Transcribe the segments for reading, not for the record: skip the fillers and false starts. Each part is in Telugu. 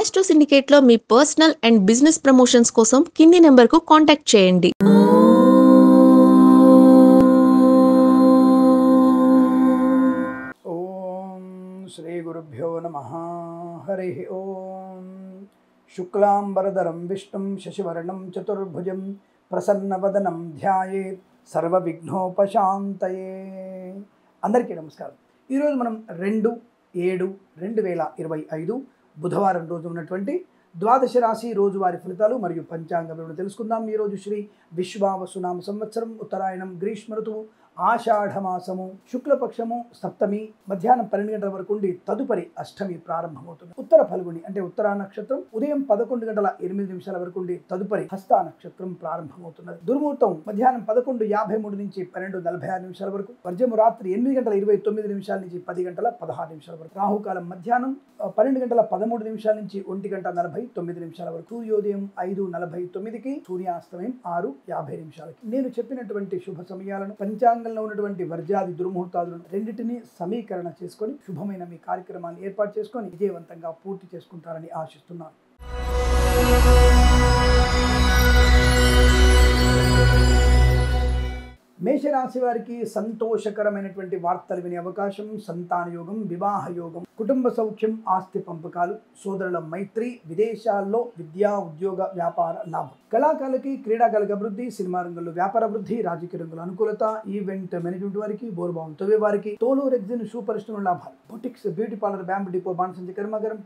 ఆస్ట్రో సిండికేట్లో మీ పర్సనల్ అండ్ బిజినెస్ ప్రమోషన్స్ కోసం కింది నెంబర్కు కాంటాక్ట్ చేయండి. ఓం శ్రీ గురుభ్యో నమః. హరి ఓం. శుక్లాంబరధరం విష్ణుం శశివర్ణం చతుర్భుజం ప్రసన్నవదనం ధ్యాయేత్ సర్వవిఘ్నోపశాంతయే. అందరికీ నమస్కారం. ఈరోజు మనం 2/7/2025 బుధవారం రోజు ఉన్నటువంటి ద్వాదశ రాశి రోజువారి ఫలితాలు మరియు పంచాంగ వివరణ తెలుసుకుందాం. ఈరోజు శ్రీ విశ్వావసునామ సంవత్సరం, ఉత్తరాయణం, గ్రీష్మ ఋతువు, ఆషాఢమాసము, శుక్లపక్షము, సప్తమి మధ్యాహ్నం 12 గంటల వరకు ఉండి తదుపరి అష్టమి ప్రారంభమవుతుంది. ఉత్తర ఫల్గుని అంటే ఉత్తరా నక్షత్రం ఉదయం 11:08 వరకు ఉండి తదుపరి హస్త నక్షత్రం ప్రారంభమవుతున్నది. దుర్ముహూర్తం మధ్యాహ్నం 11:53 నుంచి 12:46 వరకు, వర్జము రాత్రి 8:29 నుంచి 10:16 వరకు, రాహుకాలం మధ్యాహ్నం 12:13 నుంచి 1:49 వరకు, సూర్యోదయం 5:49కి, సూర్యాస్తమయం 6:50. నేను చెప్పినటువంటి శుభ సమయాలను, పంచాంగంలో ఉన్నటువంటి వర్జాది దుర్ముహూర్తాలను రెండింటినీ సమీకరణ చేసుకొని శుభమైన మీ కార్యక్రమాన్ని ఏర్పాటు చేసుకొని విజయవంతంగా పూర్తి చేసుకుంటారని ఆశిస్తున్నాను. మేషరాశి వారికి సంతోషకరమైనటువంటి వార్తలు వినే అవకాశం, సంతాన యోగం, వివాహ యోగం, కుటుంబ సౌఖ్యం, ఆస్తి పంపకాలు, సోదరుల మైత్రి, విదేశాల్లో విద్యా ఉద్యోగ వ్యాపార లాభం, కళాకారులకి క్రీడాకారులకు అభివృద్ధి, సినిమా రంగంలో వ్యాపార అభివృద్ధి, రాజకీయ రంగంలో అనుకూలత, ఈవెంట్ మేనేజ్మెంట్ వారికి, బోర్బాన్ తవ్వే వారికి, తోలు రెగ్జిన్ షూ పరిశ్రమ లాభాలు, boutiques, beauty parlour, bamboo depot, బాణసంచి కర్మాగారం,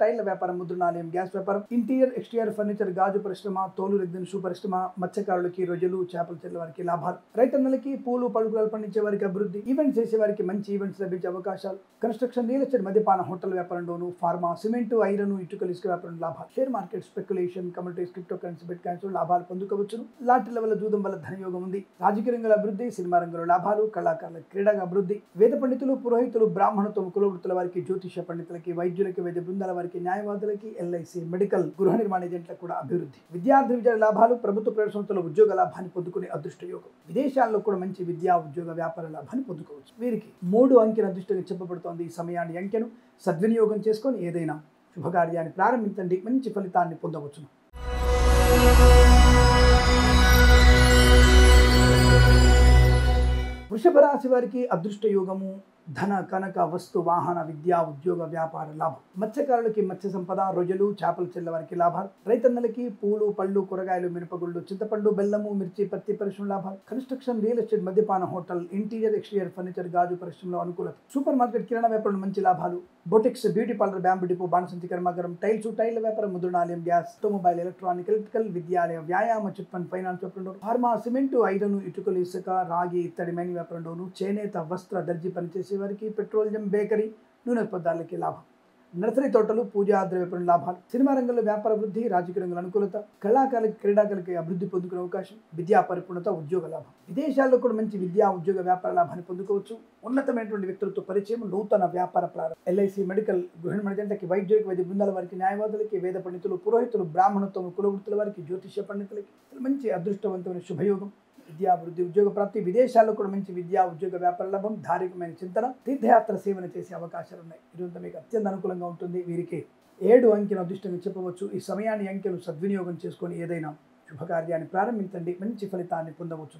టైళ్ల వ్యాపారం, ముద్రణాలయం, గ్యాస్ వ్యాపారం, ఇంటీరియర్ ఎక్స్టీరియర్ ఫర్నిచర్, గాజు పరిశ్రమ, తోలు రెగ్జిన్ షూ పరిశ్రమ, మత్స్యకారులకి, రొయ్యలు, చేపల చెర్ల వారికి లాభాలు, రైతన్నలకి, పూలు పలుకులు పండించే వారికి అభివృద్ధి, ఈవెంట్స్ చేసే వారికి మంచి ఈవెంట్స్ లభించే అవకాశాలు, కన్స్ట్రక్షన్, రియల్ ఎస్టేట్, మద్యపాన, హోటల్ వ్యాపారంలోను, ఫార్మా, సిమెంటు, ఐరన్, ఇటుకలు, ఇసుక వ్యాపారం లాభాలు, share market, speculation, communities, cryptocurrency, bit coins లాభాలు పొందుకోవచ్చును. లాటరీల వల్ల, జూదం వల్ల ధనయోగం ఉంది. రాజకీయ రంగంలో అభివృద్ధి, సినిమా రంగంలో లాభాలు, కళాకారుల క్రీడగా అభివృద్ధి, వేద పండితులు, పురోహితులు, బ్రాహ్మణత్వం, కులవృత్తుల వారికి, జ్యోతిష పండితులకి, వైద్యులకి, వైద్య బృందాల వారికి, న్యాయవాదులకి, ఎల్ఐసి, మెడికల్, గృహ నిర్మాణ ఏజెంట్లకు కూడా అభివృద్ధి, విద్యార్థి విద్య లాభాలు, ప్రభుత్వ ప్రైవేట్ సంస్థల ఉద్యోగ లాభాన్ని పొందుకునే అదృష్ట యోగం, విదేశాల్లో కూడా మంచి విద్యా ఉద్యోగ వ్యాపార లాభాన్ని పొందుకోవచ్చు. వీరికి 3 అంకెల అదృష్టంగా చెప్పబడుతోంది. ఈ సమయాన్ని అంకెను సద్వినియోగం చేసుకొని ఏదైనా శుభకార్యాన్ని ప్రారంభించండి, మంచి ఫలితాన్ని పొందవచ్చును. వృషభ రాశి వారికి అదృష్ట యోగము, ధన కనక వస్తు వాహన విద్యా ఉద్యోగ వ్యాపార లాభం, మత్స్యకారులకి మత్స్య సంపద, రొయ్యలు, చేపల చెల్ల వారికి లాభాలు, రైతన్నలకి పూలు పళ్ళు కూరగాయలు, మిరపగుళ్ళు, చింతపండు, బెల్లము, మిర్చి, పత్తి పరిశ్రమ లాభాలు, కన్స్ట్రక్షన్, రియల్ ఎస్టేట్, మద్యపాన, హోటల్, ఇంటీరియర్ ఎక్స్టీరియర్ ఫర్నిచర్, గాజు పరిశ్రమలో అనుకూలత, సూపర్ మార్కెట్, కిరాణా వ్యాపారంలో మంచి లాభాలు, boutiques, beauty parlour, bamboo depot, బాణసంచి కర్మాగారం, టైళ్ల వ్యాపారం, ముద్రణాలయం, గ్యాస్, ఆటోమొబైల్, ఎలక్ట్రానిక్, ఎలక్ట్రికల్, విద్యాలయ, వ్యాయామ, చిట్ ఫండ్, ఫైనాన్స్ వ్యాపారంలో, ఫార్మా, సిమెంటు, ఐరన్, ఇటుకలు, ఇసుక, రాగి, ఇత్తడి మైనింగ్ వ్యాపారంలోను, చేనేత, వస్త్ర, దర్జీ పనిచేసే వారికి, పెట్రోలియం, బేకరీ, నూనె పదార్థాలకి లాభం, నర్సరీ తోటలు, పూజా ద్రవ్య లాభాలు, సినిమా రంగంలో వ్యాపార అభివృద్ధి, రాజకీయ రంగంలో అనుకూలత, కళాకారులకి క్రీడాకారులకి అభివృద్ధి పొందుకునే అవకాశం, విద్యా పరిపూర్ణత, ఉద్యోగ లాభం, విదేశాల్లో కూడా మంచి విద్యా ఉద్యోగ వ్యాపార లాభాన్ని పొందుకోవచ్చు. ఉన్నతమైనటువంటి వ్యక్తులతో పరిచయం, నూతన వ్యాపార ప్రారంభం, ఎల్ఐసి, మెడికల్, గృహ నిర్మాణ వైద్యులకి, వైద్య బృందాల వారికి, న్యాయవాదులకి, వేద పండితులు, పురోహితులు, బ్రాహ్మణత్వం, కులవృత్తుల వారికి, జ్యోతిష పండితులకి మంచి అదృష్టవంతమైన శుభయోగం, విద్యాభివృద్ధి, ఉద్యోగ ప్రాప్తి, విదేశాల్లో కూడా మంచి విద్యా ఉద్యోగ వ్యాపార లాభం, ధార్మికమైన చింతన, తీర్థయాత్ర సేవన చేసే అవకాశాలు ఉన్నాయి. ఇదంతా మీకు అత్యంత అనుకూలంగా ఉంటుంది. వీరికి 7 అంకెను అదృష్టంగా చెప్పవచ్చు. ఈ సమయాన్ని అంకెను సద్వినియోగం చేసుకొని ఏదైనా శుభకార్యాన్ని ప్రారంభించండి, మంచి ఫలితాన్ని పొందవచ్చు.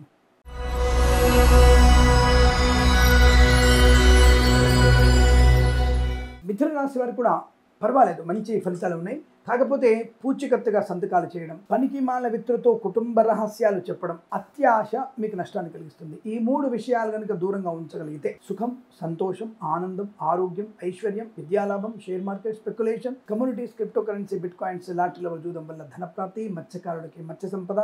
మిథున రాశి వారికి కూడా పర్వాలేదు, మంచి ఫలితాలు ఉన్నాయి. కాకపోతే పూచికత్తుగా సంతకాలు చేయడం, పనికి మాలిన వ్యక్తులతో కుటుంబ రహస్యాలు చెప్పడం, అత్యాశ మీకు నష్టాన్ని కలిగిస్తుంది. ఈ 3 విషయాలు కనుక దూరంగా ఉంచగలిగితే సుఖం, సంతోషం, ఆనందం, ఆరోగ్యం, ఐశ్వర్యం, విద్యాలాభం, share market, speculation, communities, cryptocurrency, bitcoins, లాటరీల జూదం వల్ల ధనప్రాప్తి, మత్స్యకారులకి మత్స్య సంపద,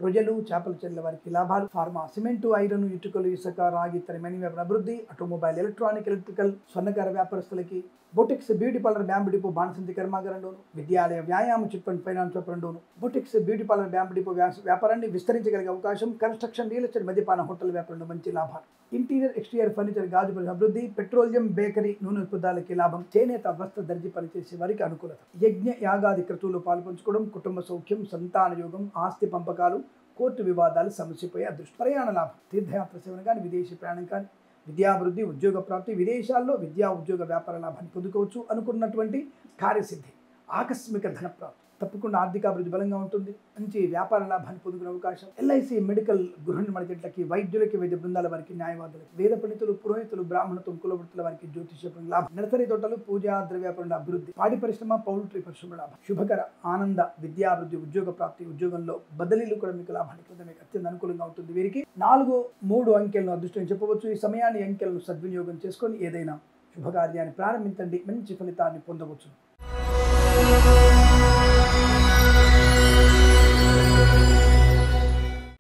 రొయ్యలు, చేపల చెల్ల వారికి లాభాలు, ఫార్మా, సిమెంటు, ఐరన్, ఇటుకలు, ఇసుక, రాగి, ఇత్తడి మైనింగ్ వ్యాపార అభివృద్ధి, ఆటోమొబైల్, ఎలక్ట్రానిక్, ఎలక్ట్రికల్, స్వర్ణకార వ్యాపారస్తులకి, boutiques, beauty parlour, bamboo depot, బాణసంచి కర్మాగారంలోను, విద్యాలయ, వ్యాయామ, చిట్ ఫండ్, ఫైనాన్స్ వ్యాపారంలోను, boutiques, beauty parlour, bamboo depot వ్యాపారాన్ని విస్తరించగలిగే అవకాశం, కన్స్ట్రక్షన్, రియల్ ఎస్టేట్, మద్యపాన, హోటల్ వ్యాపారంలో మంచి లాభాలు, ఇంటీరియర్ ఎక్స్టీరియర్ ఫర్నిచర్, గాజు పరిశ్రమ అభివృద్ధి, పెట్రోలియం, బేకరీ, నూనె పదార్థాలకి లాభం, చేనేత, వస్త్ర, దర్జీ పనిచేసే వారికి అనుకూలత, యజ్ఞ యాగాది క్రతువులు పాల్పంచుకోవడం, కుటుంబ సౌఖ్యం, సంతాన యోగం, ఆస్తి పంపకాలు, కోర్టు వివాదాలు సమసిపోయే అదృష్టం, ప్రయాణ లాభం, తీర్థయాత్ర సేవన కానీ, విదేశీ ప్రయాణం కానీ, విద్యాభివృద్ధి, ఉద్యోగ ప్రాప్తి, విదేశాల్లో విద్యా ఉద్యోగ వ్యాపార లాభాన్ని పొందుకోవచ్చు. అనుకున్నటువంటి కార్యసిద్ధి, ఆకస్మిక ధన ప్రాప్తి, తప్పకుండా ఆర్థికాభివృద్ధి బలంగా ఉంటుంది. మంచి వ్యాపార లాభాన్ని పొందుకునే అవకాశం. ఎల్ఐసి మెడికల్, గృహ నిర్మాణ జట్లకి, వైద్యులకి, వైద్య బృందాల వారికి, న్యాయవాదులకి, వేద పండితులు, పురోహితులు, బ్రాహ్మణత్వం, కులవృత్తుల వారికి, జ్యోతిషం లాభం. నర్సరీ తోటలు, పూజా ద్రవ్యాపరణ అభివృద్ధి, పాడి పరిశ్రమ, పౌల్ట్రీ పరిశ్రమ లాభం. శుభకర, ఆనంద, విద్యాభివృద్ధి, ఉద్యోగ ప్రాప్తి, ఉద్యోగంలో బదిలీలు కూడా మీకు లాభానికి మీకు అత్యంత అనుకూలంగా ఉంటుంది. వీరికి 4, 3 అంకెలను అదృష్టం చెప్పవచ్చు. ఈ సమయాన్ని, అంకెలను సద్వినియోగం చేసుకొని ఏదైనా శుభకార్యాన్ని ప్రారంభించండి, మంచి ఫలితాన్ని పొందవచ్చు.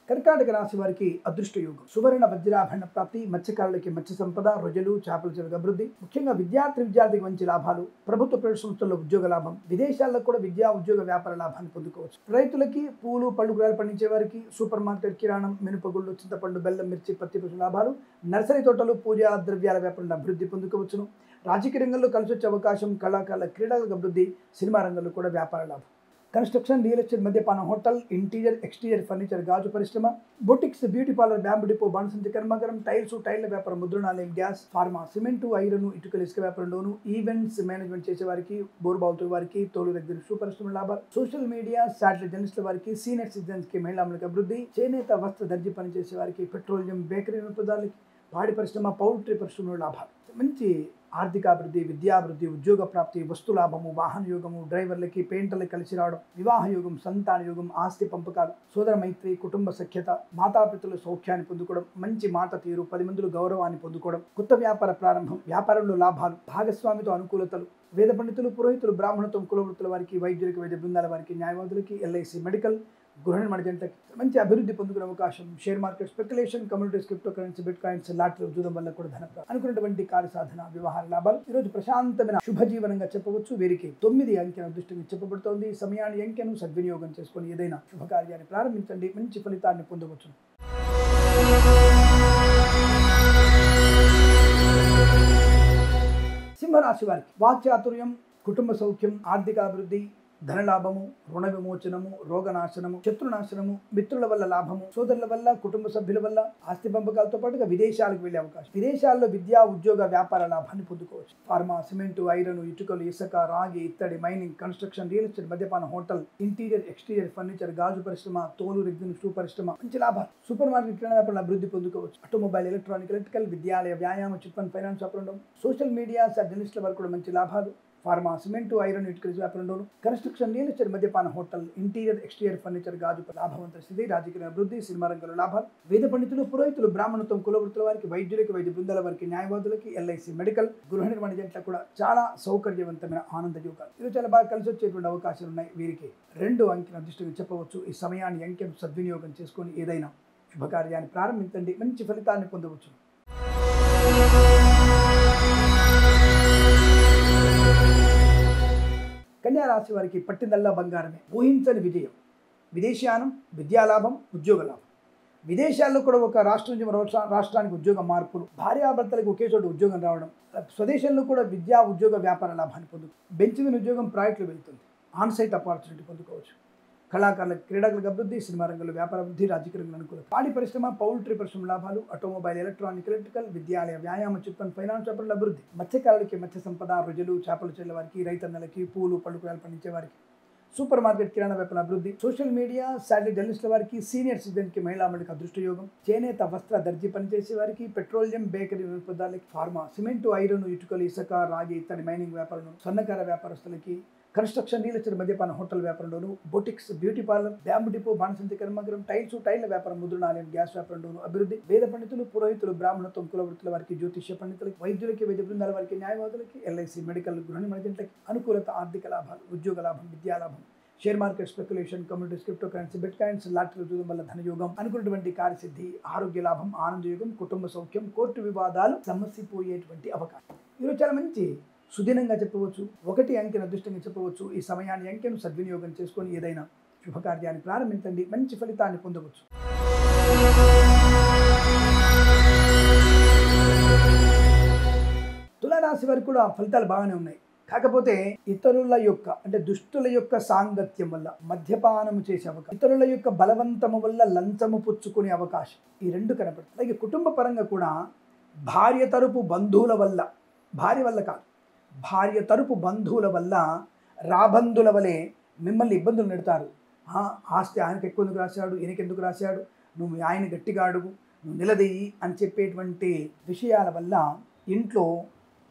కర్కాటక రాశి వారికి అదృష్ట యోగం, సువర్ణ వజ్రాభరణ ప్రాప్తి, మత్స్యకారులకి మత్స్య సంపద, రొయ్యలు, చేపల చెరుకు అభివృద్ధి, ముఖ్యంగా విద్యార్థికి మంచి లాభాలు, ప్రభుత్వ ప్రైవేట్ సంస్థల్లో ఉద్యోగ లాభం, విదేశాల్లో కూడా విద్యా ఉద్యోగ వ్యాపార లాభాన్ని పొందుకోవచ్చు. రైతులకి, పూలు పళ్ళు కూరగాయలు పండించే వారికి, సూపర్ మార్కెట్, కిరాణం, మినపగుళ్ళు, చింతపండు, బెల్లం, మిర్చి, పత్తి పశు లాభాలు, నర్సరీ తోటలు, పూజా ద్రవ్యాల వ్యాపారంలో అభివృద్ధి పొందుకోవచ్చును. రాజకీయ రంగంలో కలిసి వచ్చే అవకాశం, కళాకారుల క్రీడలకు అభివృద్ధి, సినిమా రంగంలో కూడా వ్యాపార లాభం. కన్స్ట్రక్షన్, రియల్ ఎస్టేట్, మద్యపానం, హోటల్, ఇంటీరియర్, ఎక్స్టీరియర్ ఫర్నిచర్, గాజు పరిశ్రమ, boutiques, beauty parlour, bamboo depot, బాణసంచి కర్మాగారం, టైర్ల వ్యాపారం, ముద్రణాలయం, గ్యాస్, ఫార్మా, సిమెంటు, ఐరన్, ఇటుకలు, ఇసుక వ్యాపారంలోను, ఈవెంట్స్ మేనేజ్మెంట్ చేసే వారికి, బోర్బావుతో వారికి, తోలు దగ్గర షూ పరిశ్రమ లాభాలు, సోషల్ మీడియా, శాటిలైట్ జర్నలిస్టుల వారికి, సీనియర్ సిటిజన్స్ కి, మహిళలకు అభివృద్ధి, చేనేత, వస్త్ర, దర్జీ పనిచేసే వారికి, పెట్రోలియం, బేకరీ వినోదాలకి, పాడి పరిశ్రమ, పౌల్ట్రీ పరిశ్రమలో లాభాలు. మంచి ఆర్థికాభివృద్ధి, విద్యాభివృద్ధి, ఉద్యోగ ప్రాప్తి, వస్తు లాభము, వాహన యోగము, డ్రైవర్లకి, పెయింటర్లకి కలిసి రావడం, వివాహ యోగం, సంతాన యోగం, ఆస్తి పంపకాలు, సోదర మైత్రి, కుటుంబ సఖ్యత, మాతాపితల సౌఖ్యాన్ని పొందుకోవడం, మంచి మాట తీరు, 10 మందిలో గౌరవాన్ని పొందుకోవడం, కొత్త వ్యాపార ప్రారంభం, వ్యాపారంలో లాభాలు, భాగస్వామితో అనుకూలతలు, వేద పండితులు, పురోహితులు, బ్రాహ్మణత్వం, కులవృత్తుల వారికి, వైద్యులకి, వైద్య బృందాల వారికి, న్యాయవాదులకి, ఎల్ఐసి మెడికల్, గృహ నిర్మాణ జంటకి మంచి అభివృద్ధి పొందుకునే అవకాశం. Share market, speculation, communities, cryptocurrency, bit coins, lottery జూదం వల్ల కూడా ధన అనుకున్నటువంటి కార్యసాధన, వ్యవహార లాభాలు. ఈరోజు ప్రశాంతమైన శుభజీవనంగా చెప్పవచ్చు. వీరికి 9 అంకెను అదృష్టంగా చెప్పబడుతోంది. సమయాన్ని, అంకెను సద్వినియోగం చేసుకొని ఏదైనా శుభకార్యాన్ని ప్రారంభించండి, మంచి ఫలితాన్ని పొందవచ్చు. సింహరాశి వారికి వాక్చాతుర్యం, కుటుంబ సౌఖ్యం, ఆర్థికాభివృద్ధి, ధనలాభము, రుణ విమోచనము, రోగనాశనము, శత్రునాశనము, మిత్రుల వల్ల లాభము, సోదరుల వల్ల, కుటుంబ సభ్యుల వల్ల ఆస్తి పంపకాలతో పాటుగా విదేశాలకు వెళ్లే అవకాశం, విదేశాల్లో విద్యా ఉద్యోగ వ్యాపార లాభాన్ని పొందుకోవచ్చు. ఫార్మా, సిమెంటు, ఐరన్, ఇటుకలు, ఇసుక, రాగి, ఇత్తడి, మైనింగ్, కన్స్ట్రక్షన్, రియల్ ఎస్టేట్, మద్యపాన, హోటల్, ఇంటీరియర్, ఎక్స్టీరియర్ ఫర్నిచర్, గాజు పరిశ్రమ, తోలు రెగ్జిన్, షూ పరిశ్రమ, మంచి లాభాలు. సూపర్ మార్కెట్, కిరాణా వ్యాపారంలో అభివృద్ధి పొందుకోవచ్చు. ఆటోమొబైల్, ఎలక్ట్రికల్, విద్యాలయ, వ్యాయామ, చిట్ ఫండ్, ఫైనాన్స్ వ్యాపారంలో, సోషల్ మీడియా, జర్నలిస్టుల వరకు కూడా మంచి లాభాలు. ఫార్మా, సిమెంటు, ఐరన్, ఇటుకల వ్యాపారంలోను, కన్స్ట్రక్షన్, రియల్ ఎస్టేట్, మద్యపాన, హోటల్, ఇంటీరియర్, ఎక్స్టీరియర్ ఫర్నిచర్, గాజు లాభవంత స్థితి, రాజకీయ అభివృద్ధి, సినిమా రంగంలో లాభాలు. వేద పండితులు, పురోహితులు, బ్రాహ్మణత్వం, కులవృత్తుల వారికి, వైద్యులకి, వైద్య బృందాల వారికి, న్యాయవాదులకి, ఎల్ఐసి మెడికల్, గృహ నిర్మాణ జంటలకు కూడా చాలా సౌకర్యవంతమైన ఆనంద యోగాలు. ఇది చాలా బాగా కలిసి వచ్చేటువంటి అవకాశాలు ఉన్నాయి. వీరికి 2 అంకెను అదృష్టంగా చెప్పవచ్చు. ఈ సమయాన్ని, అంకెను సద్వినియోగం చేసుకొని ఏదైనా శుభకార్యాన్ని ప్రారంభించండి, మంచి ఫలితాన్ని పొందవచ్చు. కన్యా రాశి వారికి పట్టిందల్లా బంగారమే, ఊహించని విజయం, విదేశీయానం, విద్యాలాభం, ఉద్యోగ లాభం. విదేశాల్లో కూడా ఒక రాష్ట్రం నుంచి మరో రాష్ట్రానికి ఉద్యోగ మార్పులు, భార్యాభర్తలకు ఒకే చోట ఉద్యోగం రావడం, స్వదేశంలో కూడా విద్యా ఉద్యోగ వ్యాపార లాభాన్ని పొందుతుంది. బెంచ్ ఉద్యోగం ప్రాజెక్టులు వెళ్తుంది, ఆన్సైట్ ఆపర్చునిటీ పొందుకోవచ్చు. కళాకారులకు, క్రీడలకు అభివృద్ధి, సినిమా రంగంలో వ్యాపార అభివృద్ధి, రాజకీయ రంగంలో అనుకూలం. పాడి పరిశ్రమ, పౌల్ట్రీ పరిశ్రమ లాభాలు, ఆటోమొబైల్, ఎలక్ట్రికల్, విద్యాలయ, వ్యాయామ, చిట్ ఫండ్, ఫైనాన్స్ వ్యాపారంలో అభివృద్ధి. మత్స్యకారులకి మత్స్య సంపద, రొయ్యలు, చేపలు చెల్లె వారికి, రైతన్నలకి, పూలు పళ్ళు కూరగాయలు పండించే వారికి, సూపర్ మార్కెట్, కిరాణా వ్యాపార అభివృద్ధి. సోషల్ మీడియా, శాటిలైట్ జర్నలిస్టుల వారికి, సీనియర్ సిటిజన్కి, మహిళలకు అదృష్ట యోగం. చేనేత, వస్త్ర, దర్జీ పనిచేసే వారికి, పెట్రోలియం, బేకరీ వినోదాలకి, ఫార్మా, సిమెంటు, ఐరన్, ఇటుకలు, ఇసుక, రాగి, ఇత్తడి, మైనింగ్ వ్యాపారం, స్వర్ణకార వ్యాపారస్తులకి, కన్స్ట్రక్షన్, రియల్ ఎస్టేట్, మద్యపాన, హోటల్ వ్యాపారంలోను, boutiques, beauty parlour, bamboo depot, బాణసంచి కర్మాగారం, టైర్ల వ్యాపారం, ముద్రణాలయం, గ్యాస్ వ్యాపారంలోను అభివృద్ధి. వేద పండితులు, పురోహితులు, బ్రాహ్మణత్వం, కులవృత్తుల వారికి, జ్యోతిష పండితులకి, వైద్యులకి, వైద్య బృందాల వారికి, న్యాయవాదులకి, ఎల్ఐసి మెడికల్, గృహ నిర్మాణ జంటలకి అనుకూలత, ఆర్థిక లాభాలు, ఉద్యోగ లాభం, విద్యా లాభం. Share market, speculation, communities, cryptocurrency, bit coins, lottery జూదం వల్ల ధనయోగం, అనుకున్నటువంటి కార్యసిద్ధి, ఆరోగ్య లాభం, ఆనంద యోగం, కుటుంబ సౌఖ్యం, కోర్టు వివాదాలు సమసిపోయేటువంటి అవకాశం. ఈరోజు చాలా మంచి సుదినంగా చెప్పవచ్చు. 1 అంకెను అదృష్టంగా చెప్పవచ్చు. ఈ సమయాన్ని, అంకెను సద్వినియోగం చేసుకొని ఏదైనా శుభకార్యాన్ని ప్రారంభించండి, మంచి ఫలితాన్ని పొందవచ్చు. తులారాశి వారికి కూడా ఫలితాలు బాగానే ఉన్నాయి. కాకపోతే ఇతరుల యొక్క అంటే దుష్టుల యొక్క సాంగత్యం వల్ల మద్యపానము చేసే అవకాశం, ఇతరుల యొక్క బలవంతము వల్ల లంచము పుచ్చుకునే అవకాశం, ఈ 2 కనపడుతుంది. అలాగే కుటుంబ పరంగా కూడా భార్య తరపు బంధువుల వల్ల, భార్య వల్ల కాదు, భార్య తరపు బంధువుల వల్ల రాబందుల వలె మిమ్మల్ని ఇబ్బందులు పెడతారు. ఆస్తి ఆయనకు ఎక్కువ ఎందుకు రాశాడు, ఈయనకి ఎందుకు రాశాడు, నువ్వు ఆయన గట్టిగా అడుగు, నువ్వు నిలదీయి అని చెప్పేటువంటి విషయాల వల్ల ఇంట్లో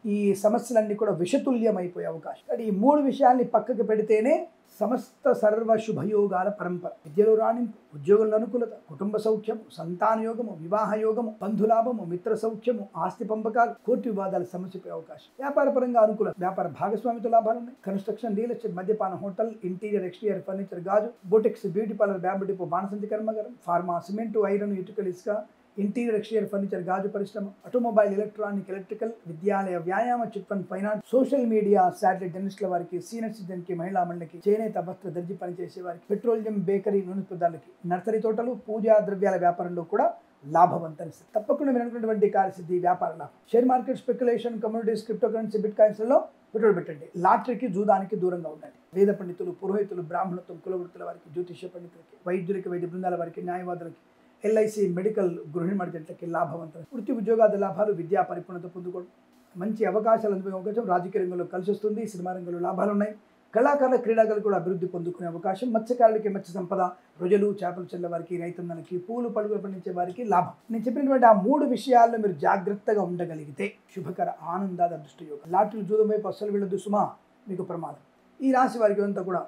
ఈ సమస్యలన్నీ కూడా విషతుల్యమైపోయే అవకాశం. కానీ ఈ 3 విషయాల్ని పక్కకు పెడితేనే సమస్త సర్వ శుభయోగాల పరంపర. విద్యలో రాణింపు, ఉద్యోగంలో అనుకూలత, కుటుంబ సౌఖ్యము, సంతాన యోగము, వివాహ యోగము, బంధులాభము, మిత్ర సౌఖ్యము, ఆస్తి పంపకాలు, కోర్టు వివాదాల సమస్యపై అవకాశం. వ్యాపార పరంగా అనుకూలత, వ్యాపార భాగస్వామితో లాభాలు ఉన్నాయి. కన్స్ట్రక్షన్, రియల్ ఎస్టేట్, మద్యపాన, హోటల్, ఇంటీరియర్ ఎక్స్టీరియర్ ఫర్నిచర్, గాజు, boutiques, beauty parlour, bamboo depot, బాణసంచి కర్మాగారం, ఫార్మా, సిమెంటు, ఐరన్, ఇటుకలు, ఇసుక, ఇంటీరియర్ ఎక్స్టీరియర్ ఫర్నిచర్, గాజు పరిశ్రమ, ఆటోమొబైల్, ఎలక్ట్రానిక్, ఎలక్ట్రికల్, విద్యాలయ, వ్యాయామ, chit fund, finance, social media, satellite డెంటిస్టుల వారికి, సీనియర్ సిటిజన్కి, మహిళా మండలికి, చేనేత, వస్త్ర, దర్జీ పనిచేసే వారికి, పెట్రోలియం, బేకరీ, నూనె పదార్థాలకి, నర్సరీ తోటలు, పూజా ద్రవ్యాల వ్యాపారంలో కూడా లాభవంతం. తప్పకుండా మీరు అనుకున్నటువంటి కార్యసిద్ధి, వ్యాపార లాభం. Share market, speculation, communities, cryptocurrency, బిట్ కాయిన్స్లలో పెట్టుబడి పెట్టండి. లాటరీకి, జూదానికి దూరంగా ఉండండి. వేద పండితులు, పురోహితులు, బ్రాహ్మణత్వం, కులవృత్తుల వారికి, జ్యోతిష్య పండితులకి, వైద్యులకి, వైద్య బృందాల వారికి, న్యాయవాదులకి, ఎల్ఐసి, మెడికల్, గృహిణి మడిజంటకి లాభవంతం. వృత్తి ఉద్యోగాది లాభాలు, విద్యా పరిపూర్ణత పొందుకోవడం, మంచి అవకాశాలు అందుకునే అవకాశం. రాజకీయ రంగంలో కలిసి వస్తుంది. సినిమా రంగంలో లాభాలు ఉన్నాయి. కళాకారుల, క్రీడాకారులు కూడా అభివృద్ధి పొందుకునే అవకాశం. మత్స్యకారులకి మత్స్య సంపద, రొయ్యలు, చేపలు చెల్ల వారికి, రైతన్నలకి, పూలు పళ్ళు పండించే వారికి లాభం. నేను చెప్పినటువంటి ఆ 3 విషయాల్లో మీరు జాగ్రత్తగా ఉండగలిగితే శుభకర ఆనందాద అదృష్ట యోగం. లాటరీలు, జూదం వైపు అస్సలు వెళ్ళొద్దు సుమా, మీకు ప్రమాదం. ఈ రాశి వారికి అంతా కూడా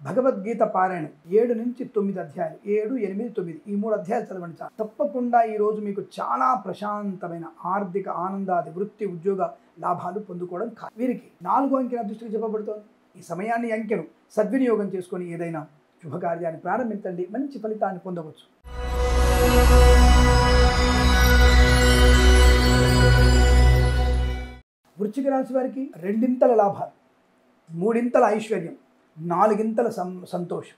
భగవద్గీత పారాయణం 7 నుంచి 9 అధ్యాయాలు, 7, 8, 9 ఈ 3 అధ్యాయాలు చదవండి చాలు. తప్పకుండా ఈరోజు మీకు చాలా ప్రశాంతమైన ఆర్థిక ఆనందాది, వృత్తి ఉద్యోగ లాభాలు పొందుకోవడం కాదు. వీరికి 4 అంకెల అదృష్టికి చెప్పబడుతోంది. ఈ సమయాన్ని, అంకెను సద్వినియోగం చేసుకొని ఏదైనా శుభకార్యాన్ని ప్రారంభించండి, మంచి ఫలితాన్ని పొందవచ్చు. వృశ్చిక రాశి వారికి 2 లాభాలు, 3 ఐశ్వర్యం, 4 సంతోషం.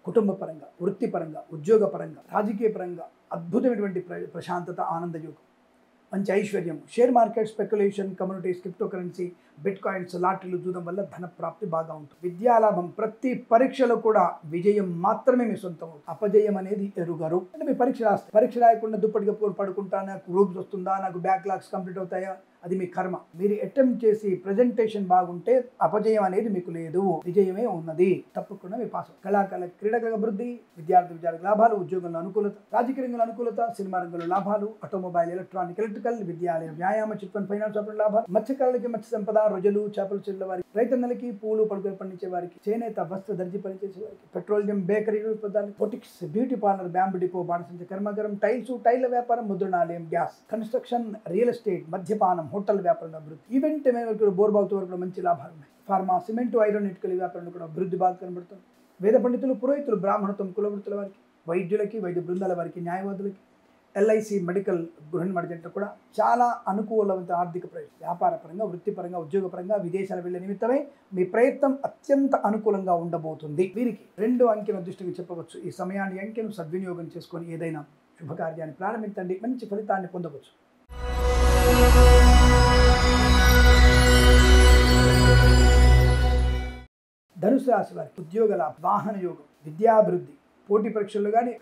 కుటుంబ పరంగా, వృత్తిపరంగా, ఉద్యోగపరంగా, రాజకీయ పరంగా అద్భుతమైనటువంటి ప్రశాంతత, ఆనందయోగం, మంచి ఐశ్వర్యం. Share market, speculation, communities, cryptocurrency, bitcoins, లాటరీలు, జూదం వల్ల ధన ప్రాప్తి బాగా ఉంటుంది. విద్యాలాభం, ప్రతి పరీక్షలో కూడా విజయం మాత్రమే మీ సొంతం. అపజయం అనేది ఎరుగరు. అంటే మీ పరీక్ష రాస్తే, పరీక్ష రాయకుండా దుప్పటిగా పడుకుంటా, నాకు గ్రూప్స్ వస్తుందా, నాకు బ్యాక్లాగ్స్ కంప్లీట్ అవుతాయా, అది మీ కర్మ. మీరు అటెంప్ట్ చేసి ప్రెజెంటేషన్ బాగుంటే అపజయం అనేది మీకు లేదు, విజయమే ఉన్నది. తప్పకుండా మీ పాస్. కళాకారుల, క్రీడాకారుల అభివృద్ధి, విద్యార్థులకు లాభాలు, ఉద్యోగంలో అనుకూలత, రాజకీయ రంగంలో అనుకూలత, సినిమా రంగంలో లాభాలు, ఆటోమొబైల్, ఎలక్ట్రానిక్, ఎలక్ట్రికల్, విద్యాలయ, వ్యాయామ, చిట్ ఫండ్, ఫైనాన్స్ లాభాలు. మత్స్యకారులకి మత్స్య సంపద, రొయ్యలు, చేపలు చెల్ల వారికి, రైతన్నలకి, పూలు పడుగులు పండించే వారికి, చేనేత, వస్త్ర, దర్జీ పనిచేసే వారికి, పెట్రోలియం, బేకరీ, పదార్థాలు, boutiques, beauty parlour, bamboo depot, బాణసంచి కర్మాగారం, టైల్స్, టైల్ వ్యాపారం, ముద్రణాలయం, గ్యాస్, కన్స్ట్రక్షన్, రియల్ ఎస్టేట్, మద్యపానం, హోటల్ వ్యాపారంలో అభివృద్ధి. ఈవెంట్ మేనేజ్మెంట్, బోర్బావుతో వరకు మంచి లాభాలు ఉన్నాయి. ఫార్మా, సిమెంటు, ఐరన్, ఇటుకల వ్యాపారంలో కూడా అభివృద్ధి బాగా కనబడుతుంది. వేద పండితులు, పురోహితులు, బ్రాహ్మణత్వం, కులవృత్తుల వారికి, వైద్యులకి, వైద్య బృందాల వారికి, న్యాయవాదులకి, ఎల్ఐసి, మెడికల్, గృహిణి మడిజంట కూడా చాలా అనుకూలమైన ఆర్థిక ప్రయోజనం. వ్యాపార పరంగా, వృత్తిపరంగా, ఉద్యోగపరంగా, విదేశాలు వెళ్లే నిమిత్తమై మీ ప్రయత్నం అత్యంత అనుకూలంగా ఉండబోతుంది. వీరికి 2 అంకెల దృష్టికి చెప్పవచ్చు. ఈ సమయాన్ని, అంకెను సద్వినియోగం చేసుకొని ఏదైనా శుభకార్యాన్ని ప్రారంభించండి, మంచి ఫలితాన్ని పొందవచ్చు. ధనుసు రాశి వారికి ఉద్యోగ లాభం, వాహన యోగం, విద్యాభివృద్ధి, పోటీ పరీక్షల్లో కానీ,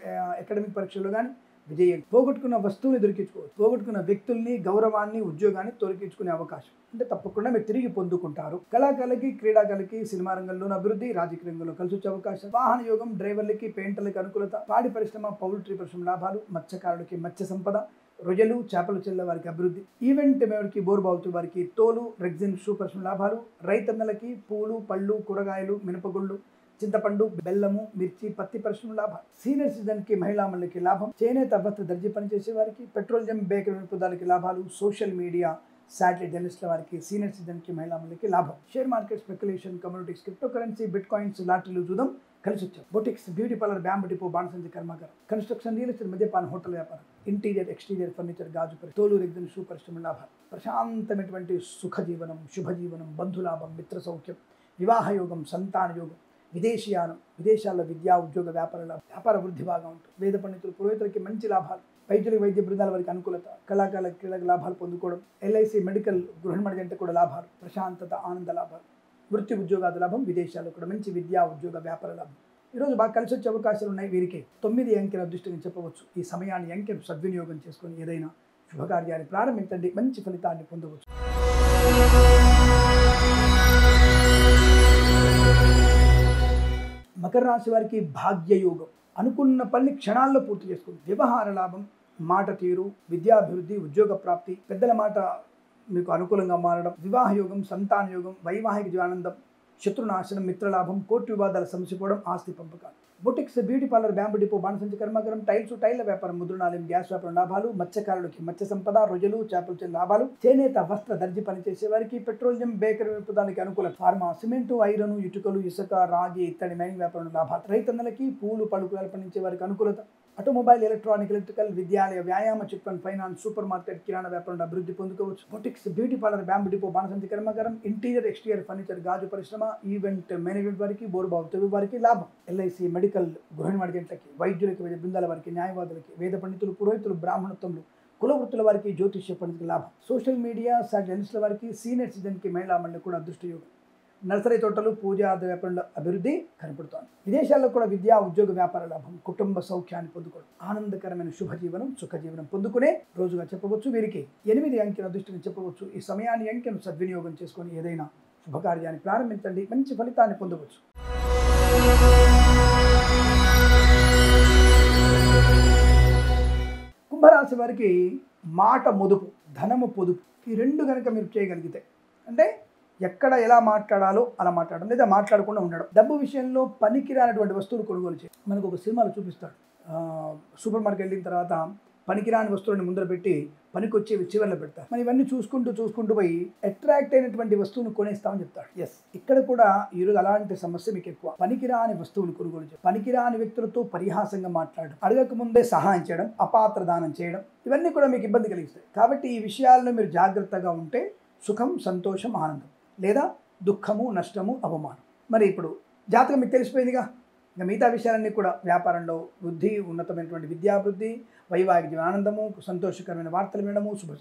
అకాడమిక్ పరీక్షల్లో కానీ విజయం. పోగొట్టుకున్న వస్తువుని దొరికించుకోవచ్చు. పోగొట్టుకున్న వ్యక్తుల్ని, గౌరవాన్ని, ఉద్యోగాన్ని తొలగించుకునే అవకాశం అంటే తప్పకుండా మీరు తిరిగి పొందుకుంటారు. కళాకారులకి, క్రీడాకారులకి, సినిమా రంగంలోని అభివృద్ధి, రాజకీయ రంగంలో కలిసి వచ్చే అవకాశం. వాహన యోగం, డ్రైవర్లకి, పెయింటర్లకి అనుకూలత, పాడి పరిశ్రమ, పౌల్ట్రీ పరిశ్రమ లాభాలు, మత్స్యకారులకి మత్స్య సంపద, రొయ్యలు, చేపలు చెల్ల వారికి అభివృద్ధి. ఈవెంట్ మేవర్కి, బోర్బావుతు వారికి తోలు, రెగ్జిన్, షూ పరిశ్రమ లాభాలు. రైతన్నలకి పూలు, పళ్ళు, కూరగాయలు, మినపగుళ్ళు, చింతపండు, బెల్లము, మిర్చి, పత్తి పరిశ్రమ లాభం. సీనియర్ సిటిజన్కి, మహిళా మండలికి లాభం. చేనేత, వస్త్ర, దర్జీ పనిచేసే వారికి, పెట్రోలియం, బేకరీ పదార్థాలకి లాభాలు. సోషల్ మీడియా, శాటిలైట్ డెంటిస్టుల వారికి, సీనియర్ సిటిజన్కి, మహిళా మండలికి లాభం. Share market, speculation, communities, cryptocurrency, bitcoins, లాటరీలు, జూదం కలిసి వచ్చారు. Boutiques, beauty parlour, bamboo depot, బాణసంచి కర్మాగారం, కన్స్ట్రక్షన్, రియల్ ఎస్టేట్, మద్యపాన, హోటల్ వ్యాపారం, ఇంటీరియర్, ఎక్స్టీరియర్ ఫర్నిచర్, గాజు పరిశ్రమ, తోలు, రెగ్జిన్, షూ పరిశ్రమ లాభాలు. ప్రశాంతమైనటువంటి సుఖజీవనం, శుభజీవనం, బంధులాభం, మిత్ర సౌఖ్యం, వివాహ యోగం, సంతాన యోగం, విదేశీయానం, విదేశాల్లో విద్యా, ఉద్యోగ, వ్యాపార వృద్ధి బాగా ఉంటుంది. వేద పండితులు, పురోహితులకి మంచి లాభాలు. వైద్యులకి, వైద్య బృందాల వారికి అనుకూలత, కళాకారుల, క్రీడలకు లాభాలు పొందుకోవడం. ఎల్ఐసి, మెడికల్, గృహిణి మడిజంట కూడా లాభాలు, ప్రశాంతత, ఆనంద లాభాలు. వృత్తి ఉద్యోగాది లాభం, విదేశాల్లో కూడా మంచి విద్యా, ఉద్యోగ, వ్యాపార లాభం. ఈరోజు బాగా కలిసి వచ్చే అవకాశాలు ఉన్నాయి. వీరికి 9 అంకెల దృష్టిని చెప్పవచ్చు. ఈ సమయాన్ని, అంకెను సద్వినియోగం చేసుకొని ఏదైనా శుభకార్యాన్ని ప్రారంభించండి, మంచి ఫలితాన్ని పొందవచ్చు. మకర రాశి వారికి భాగ్యయోగం, అనుకున్న పని క్షణాల్లో పూర్తి చేసుకుంది. వ్యవహార లాభం, మాట తీరు, విద్యాభివృద్ధి, ఉద్యోగ ప్రాప్తి, పెద్దల మాట మీకు అనుకూలంగా మారడం, వివాహ యోగం, సంతాన యోగం, వైవాహిక జీవనానందం, శత్రునాశనం, మిత్రలాభం, కోర్టు వివాదాలు సమసిపోవడం, ఆస్తి పంపకాలు. Boutiques, beauty parlour, bamboo depot, బాణసంచి కర్మాగారం, టైల వ్యాపారం, ముద్రణాలయం, గ్యాస్ వ్యాపారం లాభాలు, మత్స్యకారులకి మత్స్య సంపద, రొయ్యలు, చేపల లాభాలు, చేనేత, వస్త్ర, దర్జీ పనిచేసే వారికి, పెట్రోలియం, బేకరీ వినోదానికి అనుకూల, ఫార్మా, సిమెంటు, ఐరన్, ఇటుకలు, ఇసుక, రాగి, ఇత్తడి, మైనింగ్ వ్యాపారం లాభాలు, రైతన్నలకి పూలు పళ్ళు కూరలు పండించే వారికి అనుకూలత, ఆటోమొబైల్, ఎలక్ట్రానిక్, ఎలక్ట్రికల్, విద్యాలయ, వ్యాయామ, chit fund, finance, supermarket, కిరాణా వ్యాపారంలో అభివృద్ధి పొందుకోవచ్చు. Boutiques, beauty parlour, bamboo depot, బాణసంచి కర్మాగారం, ఇంటీరియర్, ఎక్స్టీరియర్ ఫర్నిచర్, గాజు పరిశ్రమ, ఈవెంట్ మేనేజ్మెంట్ వారికి, బోరుబావు తెలుగు వారికి లాభం. ఎల్ఐసి, మెడికల్, గృహ నిర్మాణకి, వైద్యులకి, వైద్య బృందాల వారికి, న్యాయవాదులకి, వేద పండితులు, పురోహితులు, బ్రాహ్మణత్వములు, కుల వృత్తుల వారికి, జ్యోతిష్య పండితులకు లాభం. సోషల్ మీడియా, జర్నలిస్టుల వారికి, సీనియర్ సిటిజన్కి, మహిళా మండలి కూడా అదృష్ట యోగం. నర్సరీ తోటలు, పూజ వ్యాపారంలో అభివృద్ధి కనపడుతోంది. విదేశాల్లో కూడా విద్యా ఉద్యోగ వ్యాపార లాభం, కుటుంబ సౌఖ్యాన్ని పొందుకోవడం, ఆనందకరమైన శుభజీవనం, సుఖజీవనం పొందుకునే రోజుగా చెప్పవచ్చు. వీరికి 8 అంకెల అదృష్టిని చెప్పవచ్చు. ఈ సమయాన్ని అంకెను సద్వినియోగం చేసుకొని ఏదైనా శుభకార్యాన్ని ప్రారంభించండి, మంచి ఫలితాన్ని పొందవచ్చు. కుంభరాశి వారికి మాట మొదుపు, ధనము పొదుపు, ఈ రెండు కనుక మీరు చేయగలిగితే, అంటే ఎక్కడ ఎలా మాట్లాడాలో అలా మాట్లాడడం, లేదా మాట్లాడకుండా ఉండడం. డబ్బు విషయంలో పనికిరానటువంటి వస్తువులు కొనుగోలు చేయాలి. మనకు ఒక సినిమాలో చూపిస్తాడు, సూపర్ మార్కెట్ వెళ్ళిన తర్వాత పనికిరాని వస్తువులను ముందర పెట్టి పనికొచ్చేవి చివరిలో పెడతారు. మరి ఇవన్నీ చూసుకుంటూ పోయి అట్రాక్ట్ అయినటువంటి వస్తువును కొనేస్తామని చెప్తాడు. ఎస్, ఇక్కడ కూడా ఈరోజు అలాంటి సమస్య మీకు ఎక్కువ. పనికిరాని వస్తువులు కొనుగోలు చేయడం, పనికిరాని వ్యక్తులతో పరిహాసంగా మాట్లాడడం, అడగక ముందే సహాయం చేయడం, అపాత్ర దానం చేయడం, ఇవన్నీ కూడా మీకు ఇబ్బంది కలిగిస్తాయి. కాబట్టి ఈ విషయాల్లో మీరు జాగ్రత్తగా ఉంటే సుఖం, సంతోషం, ఆనందం, లేదా దుఃఖము, నష్టము, అవమానం. మరి ఇప్పుడు జాతకం మీకు తెలిసిపోయిందిగా. ఇంకా మిగతా విషయాలన్నీ కూడా వ్యాపారంలో వృద్ధి, ఉన్నతమైనటువంటి విద్యాభివృద్ధి, వైవాహిక జీవనానందము, సంతోషకరమైన వార్తలు వినడము, శుభ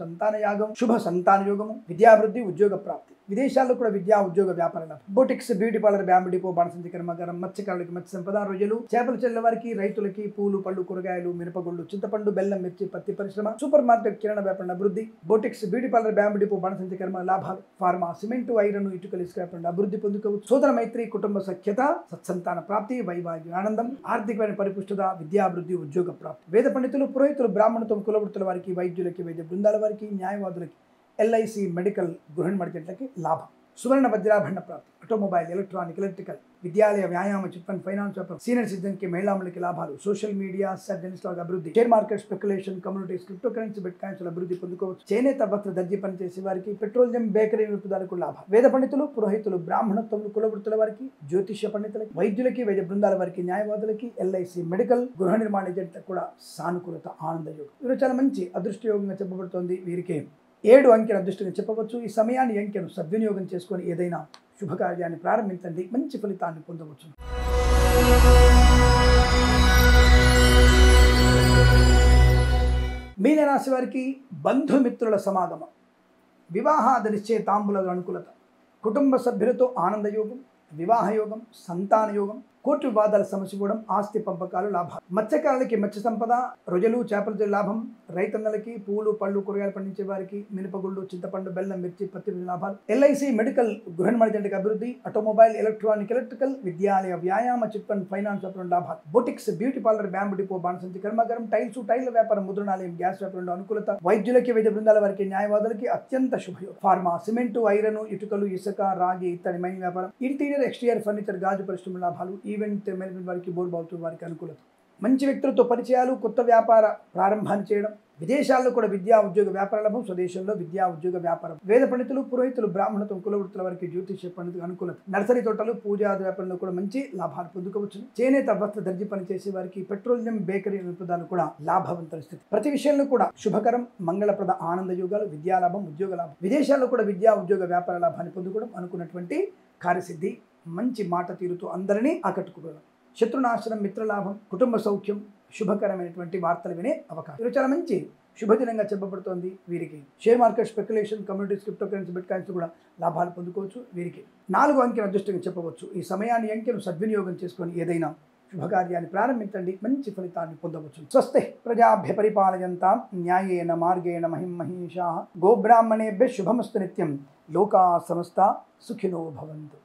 సంతాన యోగము, విద్యాభివృద్ధి, ఉద్యోగ ప్రాప్తి. విదేశాల్లో కూడా విద్యా ఉద్యోగ వ్యాపార లాభం. Boutiques, beauty parlour, bamboo depot, బాణసంచి కర్మాగారం, మత్స్యకారులకి మత్స్య సంపద, రొయ్యలు, చేపలు చెల్లె వారికి, రైతులకి పూలు పళ్ళు కూరగాయలు, మినపగుళ్ళు, చింతపండు, బెల్లం, మిర్చి, పత్తి పరిశ్రమ, సూపర్ మార్కెట్, కిరాణా వ్యాపారం అభివృద్ధి. Boutiques, beauty parlour, bamboo depot, బాణసంచి కర్మ లాభాలు. ఫార్మా, సిమెంటు, ఐరన్, ఇటుకలు, ఇసుక వ్యాపారం అభివృద్ధి పొందుకోవచ్చు. సోదర మైత్రి, కుటుంబ సఖ్యత, సత్సంతాన ప్రాప్తి, వైవాహిక ఆనందం, ఆర్థికమైన పరిపుష్టత, విద్యాభివృద్ధి, ఉద్యోగ ప్రాప్తి. వేద పండితులు, పురోహితులు, బ్రాహ్మణత్వం, కుల వృత్తుల వారికి, వైద్యులకి, వైద్య బృందాల వారికి, న్యాయవాదులకి, ఎల్ఐసి, మెడికల్, గృహ నిర్మాణకి లాభం. సువర్ణ వజ్రాభరణ ప్రాప్తి. ఆటోమొబైల్, ఎలక్ట్రానిక్, ఎలక్ట్రికల్, విద్యాలయ, వ్యాయామ, చిట్ ఫండ్, ఫైనాన్స్ వ్యాపారం, సీనియర్ సిటిజన్కి, మహిళా మండలికి లాభాలు. సోషల్ మీడియా, జర్నలిస్టుల అభివృద్ధి. Share market, speculation, communities, cryptocurrency, bit coins అభివృద్ధి పొందుకోవచ్చు. చేనేత, వస్త్ర, దర్జీ పనిచేసే వారికి, పెట్రోలియం, బేకరీ వినోదాలకు లాభం. వేద పండితులు, పురోహితులు, బ్రాహ్మణత్వములు, కుల వృత్తుల వారికి, జ్యోతిష్య పండితులకి, వైద్యులకి, వైద్య బృందాల వారికి, న్యాయవాదులకి, ఎల్ఐసి, మెడికల్, గృహ నిర్మాణ ఏజెంట్లకు కూడా సానుకూలత, ఆనంద యోగం. ఇది చాలా మంచి అదృష్ట యోగంగా చెప్పబడుతోంది. వీరికి 7 అంకెల అదృష్టంగా చెప్పవచ్చు. ఈ సమయాన్ని అంకెను సద్వినియోగం చేసుకొని ఏదైనా శుభకార్యాన్ని ప్రారంభించండి, మంచి ఫలితాన్ని పొందవచ్చు. మీనరాశి వారికి బంధుమిత్రుల సమాగమం, వివాహాద నిశ్చయ తాంబూల అనుకూలత, కుటుంబ సభ్యులతో ఆనందయోగం, వివాహ యోగం, సంతాన యోగం, కోర్టు వివాదాలు సమసిపోవడం, ఆస్తి పంపకాలు లాభాలు. మత్స్యకారులకి మత్స్య సంపద, రొయ్యలు, చేపల లాభం. రైతన్నలకి పూలు పళ్ళు కూరగాయలు పండించే వారికి, మినపగుళ్ళు, చింతపండు, బెల్లం, మిర్చి, పత్తి లాభాలు. ఎల్ఐసి, మెడికల్, గృహ నిర్మాణకి అభివృద్ధి. ఆటోమొబైల్, ఎలక్ట్రానిక్, ఎలక్ట్రికల్, విద్యాలయ, వ్యాయామ, చిట్ ఫండ్, ఫైనాన్స్ వ్యాపారం లాభాలు. Boutiques, beauty parlour, bamboo depot, బాణసంచి కర్మాగారం, టైల వ్యాపారం, ముద్రణాలయం, గ్యాస్ వ్యాపారంలో అనుకూలత. వైద్యులకి, వైద్య బృందాల వారికి, న్యాయవాదులకి అత్యంత శుభయోగం. ఫార్మా, సిమెంటు, ఐరన్, ఇటుకలు, ఇసుక, రాగి, ఇత్తడి, మైనింగ్ వ్యాపారం. ఇంటీరియర్, ఎక్స్టీరియర్ ఫర్నిచర్, గాజు పరిశ్రమ లాభాలు. ఈవెంట్ మేనేజ్మెంట్ వారికి, బోర్బావుతూ వారికి అనుకూలత. మంచి వ్యక్తులతో పరిచయాలు, కొత్త వ్యాపార ప్రారంభాన్ని చేయడం. విదేశాల్లో కూడా విద్యా ఉద్యోగ వ్యాపార లాభం, స్వదేశంలో విద్యా ఉద్యోగ వ్యాపారం. వేద పండితులు, పురోహితులు, బ్రాహ్మణత్వం, కుల వృత్తుల వారికి, జ్యోతిష్య పండితులకు అనుకూలత. నర్సరీ తోటలు, పూజా వ్యాపారంలో కూడా మంచి లాభాలు పొందుకోవచ్చు. చేనేత, వస్త్ర, దర్జీ పనిచేసే వారికి, పెట్రోలియం, బేకరీ వినోదాలు కూడా లాభవంతమైన స్థితి. ప్రతి విషయంలో కూడా శుభకరం, మంగళప్రద, ఆనంద యోగాలు, విద్యా లాభం, ఉద్యోగ లాభం. విదేశాల్లో కూడా విద్యా ఉద్యోగ వ్యాపార లాభాన్ని పొందుకోవడం, అనుకున్నటువంటి కార్యసిద్ధి, మంచి మాట తీరుతో అందరినీ ఆకట్టుకోవడం, శత్రునాశనం, మిత్రలాభం, కుటుంబ సౌఖ్యం, శుభకరమైనటువంటి వార్తలు వినే అవకాశం. ఇది చాలా మంచి శుభదినంగా చెప్పబడుతోంది. వీరికి share market, speculation, communities, cryptocurrency, bit coins కూడా లాభాలు పొందుకోవచ్చు. వీరికి 4 అంకెల అదృష్టంగా చెప్పవచ్చు. ఈ సమయాన్ని అంకెను సద్వినియోగం చేసుకొని ఏదైనా శుభకార్యాన్ని ప్రారంభించండి, మంచి ఫలితాన్ని పొందవచ్చు. స్వస్తి ప్రజాభ్య పరిపాలయంతాం న్యాయేన మార్గేణ మహిం మహీషాః. గోబ్రాహ్మణేభ్యః శుభమస్తు నిత్యం. లోకా సమస్తా సుఖినో భవంతు.